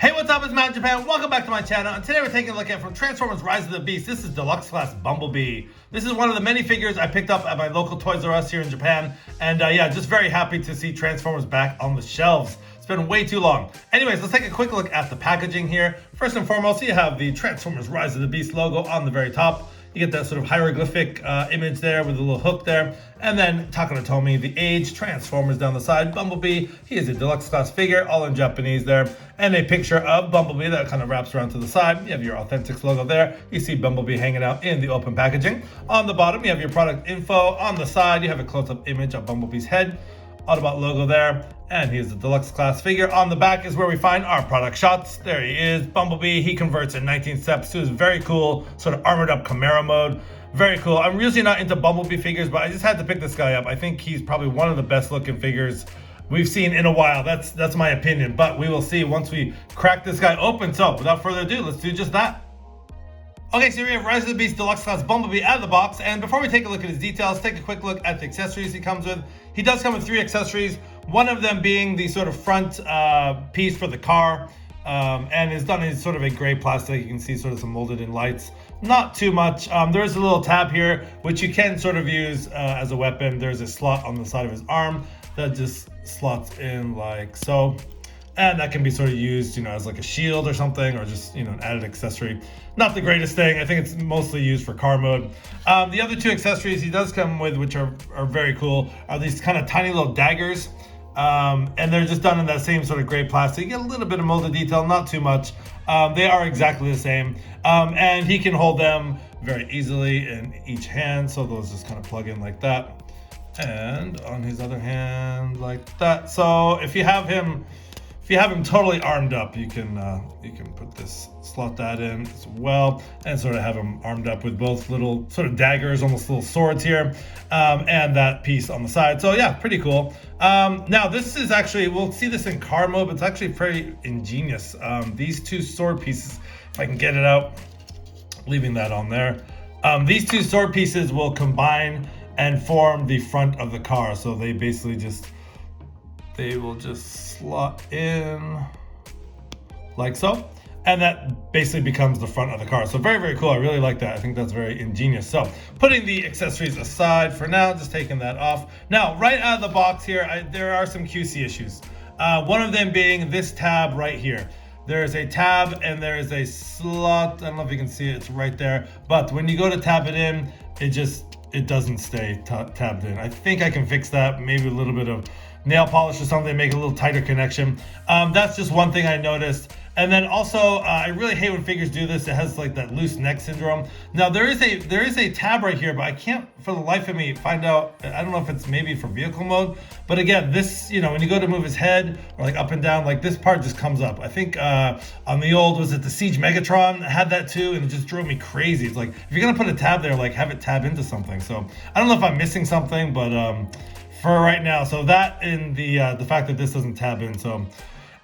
Hey, what's up? It's Matt in Japan. Welcome back to my channel. And today we're taking a look at from Transformers Rise of the Beast. This is Deluxe Class Bumblebee. This is one of the many figures I picked up at my local Toys R Us here in Japan. And yeah, just very happy to see Transformers back on the shelves. It's been way too long. Anyways, let's take a quick look at the packaging here. First and foremost, you have the Transformers Rise of the Beast logo on the very top. You get that sort of hieroglyphic image there with a little hook there. And then Takara the age, Transformers down the side, Bumblebee. He is a deluxe class figure, all in Japanese there. And a picture of Bumblebee that kind of wraps around to the side. You have your Authentics logo there. You see Bumblebee hanging out in the open packaging. On the bottom, you have your product info. On the side, you have a close-up image of Bumblebee's head. Autobot logo there, and he is a deluxe class figure. On the back is where we find our product shots. There he is, Bumblebee. He converts in 19 steps to his very cool sort of armored up Chimera mode. Very cool. I'm usually not into Bumblebee figures, but I just had to pick this guy up. I think he's probably one of the best looking figures we've seen in a while. That's my opinion, but we will see once we crack this guy open. So without further ado, let's do just that. Okay, so we have Rise of the Beast Deluxe Class Bumblebee out of the box, and before we take a look at his details, take a quick look at the accessories he comes with. He does come with 3 accessories, one of them being the sort of front piece for the car, and is done in sort of a gray plastic. You can see sort of some molded in lights. Not too much. There is a little tab here, which you can sort of use as a weapon. There's a slot on the side of his arm that just slots in like so. And that can be sort of used, as like a shield or something, or just, an added accessory. Not the greatest thing. I think it's mostly used for car mode. The other 2 accessories he does come with, which are very cool, are these kind of tiny little daggers. And they're just done in that same sort of gray plastic. You get a little bit of molded detail, not too much. They are exactly the same. And he can hold them very easily in each hand. So those just kind of plug in like that. And on his other hand, like that. So if you have him totally armed up, you can put this, slot that in as well, and sort of have him armed up with both little sort of daggers, almost little swords here, and that piece on the side. So yeah, pretty cool. Now this is actually, we'll see this in car mode, but it's actually pretty ingenious. These 2 sword pieces, if I can get it out, leaving that on there. These 2 sword pieces will combine and form the front of the car. So they basically they will just slot in like so, and that basically becomes the front of the car. So very, very cool. I really like that. I think that's very ingenious. So putting the accessories aside for now, just taking that off. Now, right out of the box here, there are some QC issues. One of them being this tab right here. There is a tab and there is a slot. I don't know if you can see it. It's right there. But when you go to tab it in, it doesn't stay tabbed in. I think I can fix that. Maybe a little bit of nail polish or something, make a little tighter connection. That's just one thing I noticed. And then also, I really hate when figures do this. It has like that loose neck syndrome. Now there is a tab right here, but I can't for the life of me find out. I don't know if it's maybe for vehicle mode, but again, this, when you go to move his head or like up and down, like this part just comes up. I think on the old, was it the Siege Megatron, had that too, and it just drove me crazy. It's like, if you're gonna put a tab there, like have it tab into something. So I don't know if I'm missing something, but for right now, so that and the fact that this doesn't tab in. So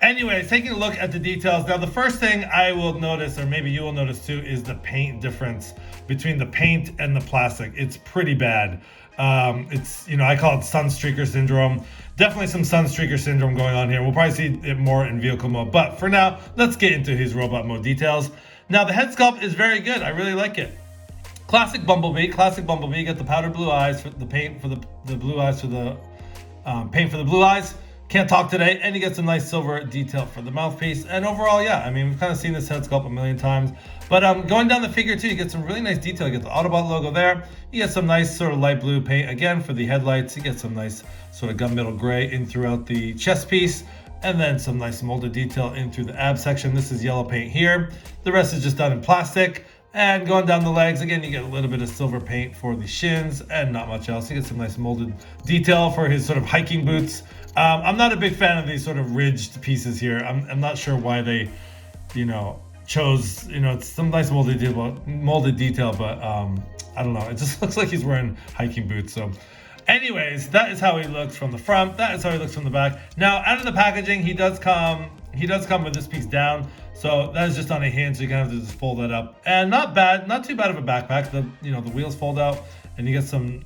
anyways, taking a look at the details. Now, the first thing I will notice, or maybe you will notice too, is the paint difference between the paint and the plastic. It's pretty bad. It's, I call it sunstreaker syndrome. Definitely some sunstreaker syndrome going on here. We'll probably see it more in vehicle mode, but for now, let's get into his robot mode details. Now, the head sculpt is very good. I really like it. Classic Bumblebee, you get the powder blue eyes for the paint for the blue eyes for the paint for the blue eyes. Can't talk today, and you get some nice silver detail for the mouthpiece. And overall, yeah, I mean, we've kind of seen this head sculpt a million times. But going down the figure too, you get some really nice detail. You get the Autobot logo there. You get some nice sort of light blue paint again for the headlights. You get some nice sort of gunmetal gray in throughout the chest piece. And then some nice molded detail in through the ab section. This is yellow paint here. The rest is just done in plastic. And going down the legs, again, you get a little bit of silver paint for the shins and not much else. You get some nice molded detail for his sort of hiking boots. I'm not a big fan of these sort of ridged pieces here. I'm not sure why they, chose, it's some nice molded detail, but I don't know. It just looks like he's wearing hiking boots. So anyways, that is how he looks from the front. That is how he looks from the back. Now, out of the packaging, he does come with this piece down. So that is just on a hinge, so you kind of have to just fold that up. And not too bad of a backpack. The wheels fold out, and you get some,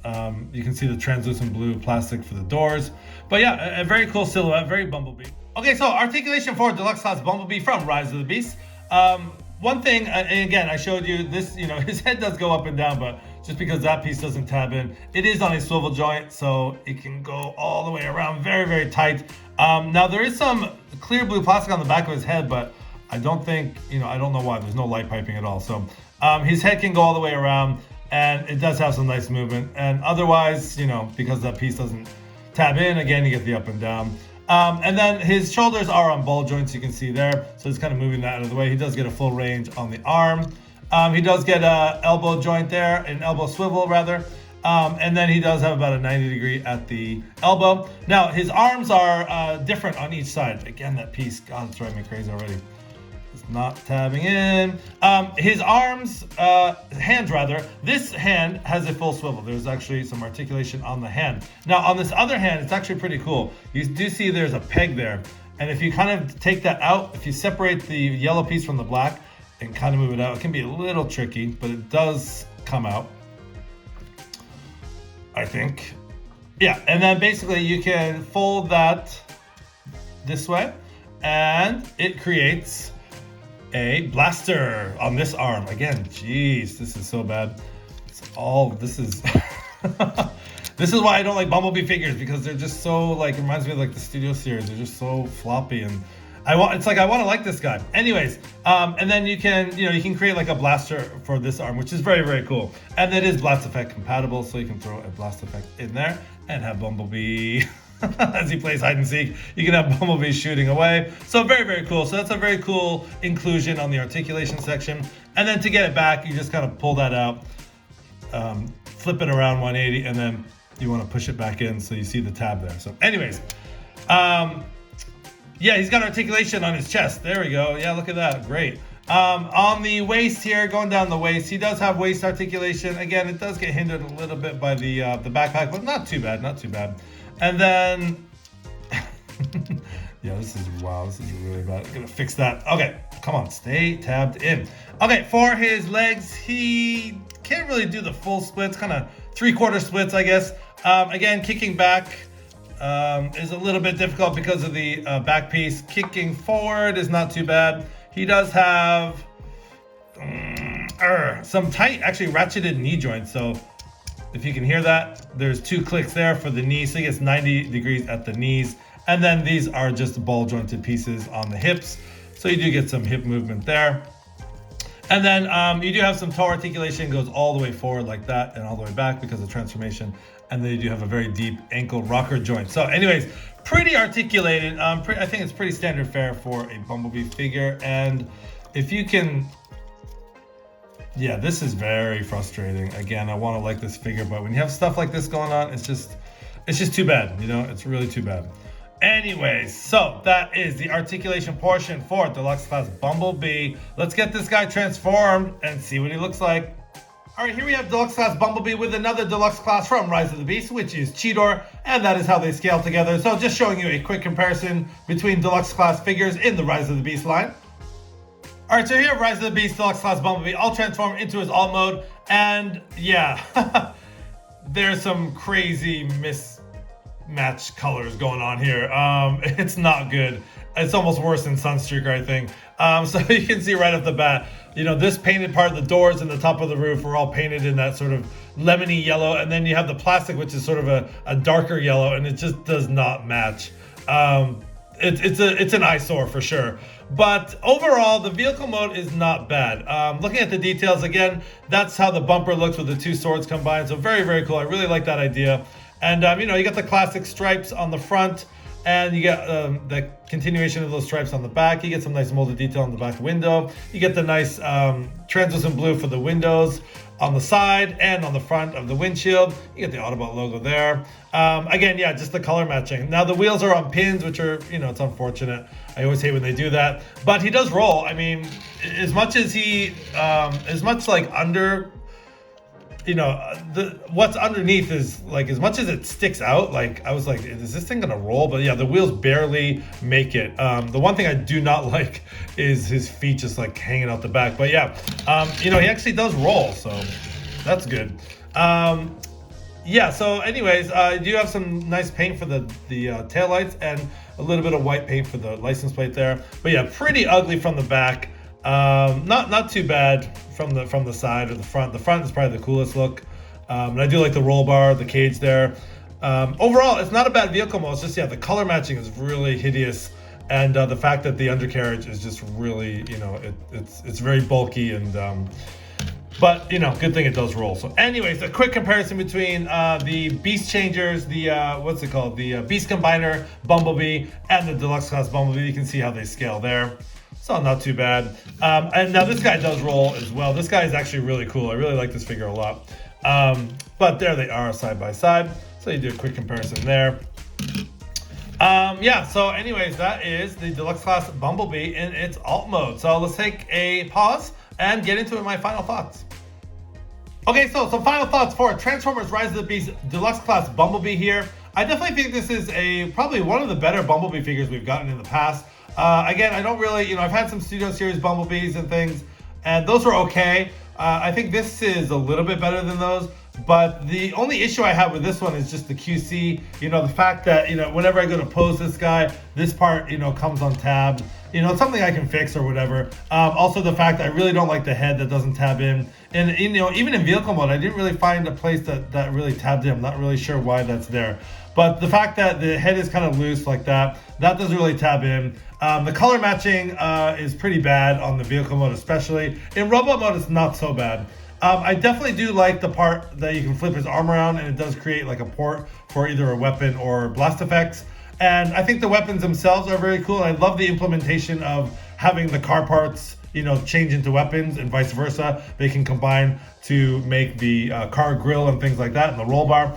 you can see the translucent blue plastic for the doors. But yeah, a very cool silhouette, very Bumblebee. Okay, so articulation for Deluxe Class Bumblebee from Rise of the Beast. One thing, and again, I showed you this, his head does go up and down, but just because that piece doesn't tab in, it is on a swivel joint, so it can go all the way around very, very tight. Now, there is some clear blue plastic on the back of his head, but I don't think, I don't know why. There's no light piping at all. So his head can go all the way around, and it does have some nice movement. And otherwise, because that piece doesn't tab in, again, you get the up and down. And then his shoulders are on ball joints, you can see there. So he's kind of moving that out of the way. He does get a full range on the arm. He does get a elbow joint there, an elbow swivel rather. And then he does have about a 90-degree at the elbow. Now, his arms are different on each side. Again, that piece, God, it's driving me crazy already. It's not tabbing in. His arms, hands rather, this hand has a full swivel. There's actually some articulation on the hand. Now on this other hand, it's actually pretty cool. You do see there's a peg there. And if you kind of take that out, if you separate the yellow piece from the black and kind of move it out, it can be a little tricky, but it does come out, I think. Yeah, and then basically you can fold that this way and it creates a blaster on this arm. Again, geez, this is so bad. This is this is why I don't like Bumblebee figures, because they're just so reminds me of the Studio series. They're just so floppy, and I want to like this guy. Anyways, and then you can create a blaster for this arm, which is very, very cool. And it is blast effect compatible, so you can throw a blast effect in there and have Bumblebee as he plays hide and seek. You can have Bumblebee shooting away. So very, very cool. So that's a very cool inclusion on the articulation section. And then to get it back, you just kind of pull that out, flip it around 180, and then you want to push it back in so you see the tab there. So anyways, yeah, he's got articulation on his chest. There we go. Yeah, look at that. Great. On the waist here, going down the waist, he does have waist articulation. Again, it does get hindered a little bit by the backpack, but not too bad, not too bad. And then, yeah, this is really bad. I'm gonna fix that. Okay, come on, stay tabbed in. Okay, for his legs, he can't really do the full splits, kind of 3/4 splits, I guess. Again, kicking back is a little bit difficult because of the back piece. Kicking forward is not too bad. He does have some tight, actually ratcheted knee joints. So if you can hear that, there's 2 clicks there for the knee. So he gets 90 degrees at the knees. And then these are just ball jointed pieces on the hips. So you do get some hip movement there. And then you do have some toe articulation, goes all the way forward like that and all the way back because of transformation. And then you do have a very deep ankle rocker joint. So anyways, pretty articulated. I think it's pretty standard fare for a Bumblebee figure. And if you can, yeah, this is very frustrating. Again, I want to like this figure, but when you have stuff like this going on, it's just too bad. It's really too bad. Anyways, so that is the articulation portion for Deluxe Class Bumblebee. Let's get this guy transformed and see what he looks like. All right, here we have Deluxe Class Bumblebee with another Deluxe Class from Rise of the Beast, which is Cheetor, and that is how they scale together. So just showing you a quick comparison between Deluxe Class figures in the Rise of the Beast line. All right, so here Rise of the Beast Deluxe Class Bumblebee all transformed into his alt mode, and yeah, there's some crazy mismatched colors going on here. It's not good. It's almost worse than Sunstreaker, I think. So you can see right off the bat, this painted part of the doors and the top of the roof are all painted in that sort of lemony yellow, and then you have the plastic, which is sort of a darker yellow, and it just does not match. It's an eyesore for sure. But overall, the vehicle mode is not bad. Looking at the details, again, that's how the bumper looks with the 2 swords combined. So very, very cool. I really like that idea. And, you got the classic stripes on the front, and you get the continuation of those stripes on the back. You get some nice molded detail on the back window. You get the nice translucent blue for the windows on the side and on the front of the windshield. You get the Autobot logo there. Again, yeah, just the color matching. Now the wheels are on pins, which are, it's unfortunate. I always hate when they do that. But he does roll. I mean, as much as he, under, what's underneath is as much as it sticks out, I was like, is this thing gonna roll? But yeah, the wheels barely make it. The one thing I do not like is his feet just hanging out the back. But yeah, he actually does roll, so that's good. Yeah, so anyways, you do have some nice paint for the taillights, and A little bit of white paint for the license plate there. But yeah, pretty ugly from the back. Not too bad from the side or the front. The front is probably the coolest look. And I do like the roll bar, the cage there. Overall, it's not a bad vehicle mode. It's just, yeah, the color matching is really hideous. And the fact that the undercarriage is just really, you know, it's very bulky and, but, you know, good thing it does roll. So anyways, a quick comparison between the Beast Changers, the, what's it called? The Beast Combiner Bumblebee and the Deluxe Class Bumblebee. You can see how they scale there. So not too bad. And now this guy does roll as well. This guy is actually really cool. I really like this figure a lot. But there they are side by side. So you do a quick comparison there. Yeah, so anyways, that is the Deluxe Class Bumblebee in its alt mode. So let's take a pause and get into my final thoughts. Okay, so some final thoughts for Transformers Rise of the Beast Deluxe Class Bumblebee here. I definitely think this is probably one of the better Bumblebee figures we've gotten in the past. Again, I don't really, you know, I've had some Studio Series Bumblebees and things, and those were okay. I think this is a little bit better than those. But the only issue I have with this one is just the QC. You know, the fact that, you know, whenever I go to pose this guy, this part, you know, comes untabbed. You know, it's something I can fix or whatever. Also, the fact that I really don't like the head that doesn't tab in. And, you know, even in vehicle mode, I didn't really find a place that really tabbed in. I'm not really sure why that's there. But the fact that the head is kind of loose like that doesn't really tab in. The color matching is pretty bad on the vehicle mode especially. In robot mode, it's not so bad. I definitely do like the part that you can flip his arm around, and it does create like a port for either a weapon or blast effects. And I think the weapons themselves are very cool. I love the implementation of having the car parts, you know, change into weapons and vice versa. They can combine to make the car grill and things like that, and the roll bar.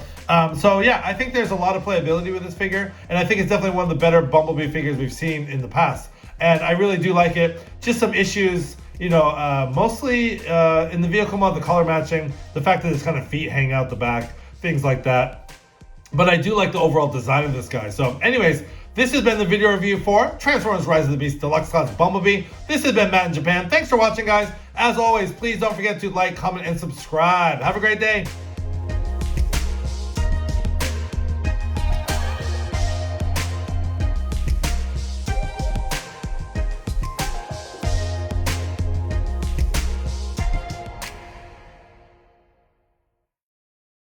So yeah, I think there's a lot of playability with this figure, and I think it's definitely one of the better Bumblebee figures we've seen in the past. And I really do like it. Just some issues, you know, mostly in the vehicle mode, the color matching, the fact that his kind of feet hang out the back, things like that. But I do like the overall design of this guy. So anyways, this has been the video review for Transformers Rise of the Beast Deluxe Class Bumblebee. This has been Matt in Japan. Thanks for watching, guys. As always, please don't forget to like, comment, and subscribe. Have a great day.